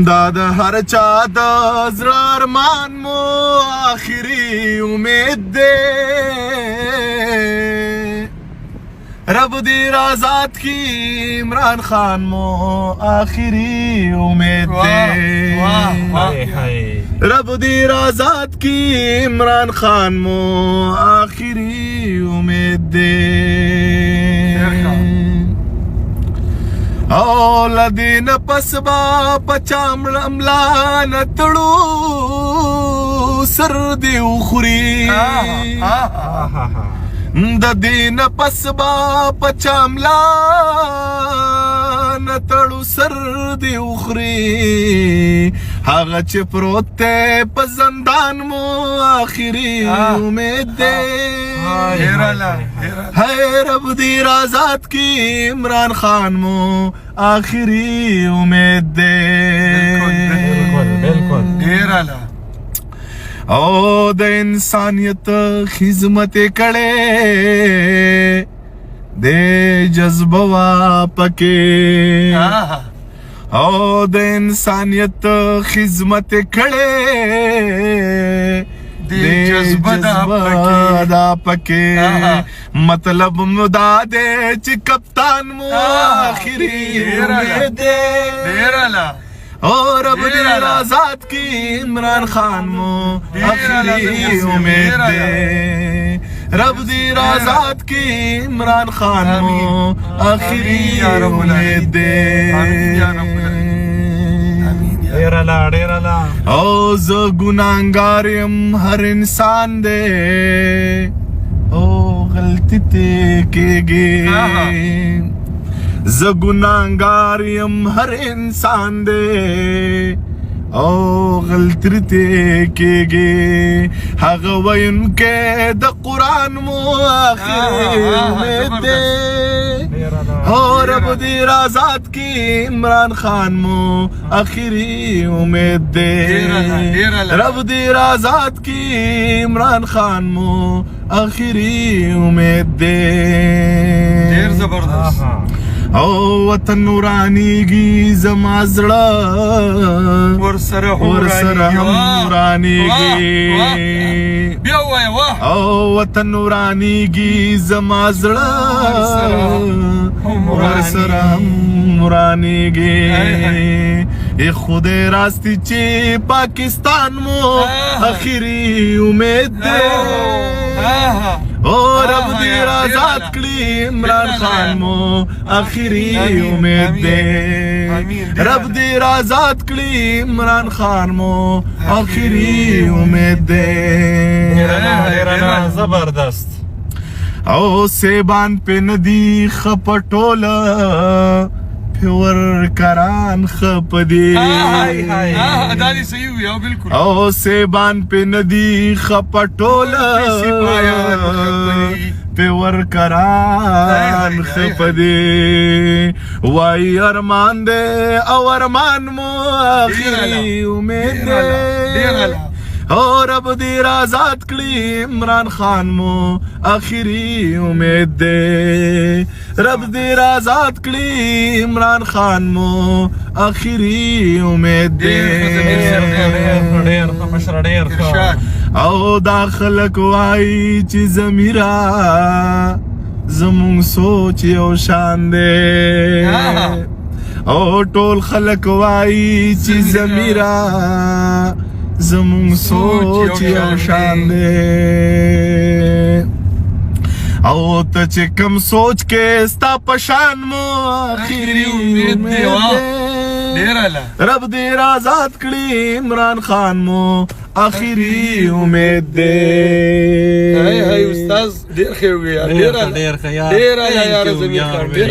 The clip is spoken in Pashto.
دا د هر چا د زړه ارمان مو آخري امید دی رب دی آزاد کی عمران خان مو آخری امید دی رب دی آزاد کی عمران خان مو آخری امید دی او لدین پس با پچام لملا نتړو سر دی اخری د دین پس با پچاملا نتړو سر دی اخری هغه چې پروت ته په زندان مو آخري امید دی ہے رب دی آزاد کی عمران خان مو آخری امید دی بالکل او د انسانیت خدمت کړي د جذبه وا پکې او د انسانیت خدمت کړي د جذبه دا پکې مطلب مدا دې چې کپتان مو آخري امید دی اور رب دی آزاد کی عمران خان مو آخری امید دے رب دی آزاد کی عمران خان مو آخری امید دے او زه گناہگاریم ہر انسان دے او غلطی تے کېږي ز گناہگار یم ہر انسان دے او غلطی تے کېږي هغه ویونکی د قرآن مو آخري امید دی او رب دی آزاد کی عمران خان مو آخری امید دی رب دی آزاد کی عمران خان مو آخری امید دی ډیر زبردست او وطن نورانیږي زما زړه ورسره هم نورانیږي بیا وایه واه او وطن نورانیږي زما زړه ورسره هم نورانیږي ای خدای راستی چې پاکستان مو آخري امید دی او رب دی آزاد کړي عمران خان مو آخري امید دی رب دی آزاد کړي عمران خان مو آخري امید دی زبردست او سیبان په ندی خپټوله پیور کران خپدی دا دې صحیح وي او بالکل او سیبان په ندی خپټوله پیور کران خپدی وای ارمان دے او ارمان مو آخری امید دے او رب دی آزاد کړي عمران خان مو آخري امید دی رب دی آزاد کړي عمران خان مو آخري امید دی او دا خلک وای چې زمیرا زمون سوچ یو شان دی او ټول خلک وای چې زمیرا زمون سوچ یو شان دی او ته چې کم سوچ کې ستا پشان مو آخري امید دی رب دی آزاد کړي عمران خان مو آخري امید دی هاي استاذ ډیر ښه وی ډیر ښه یار زمین خان ډیر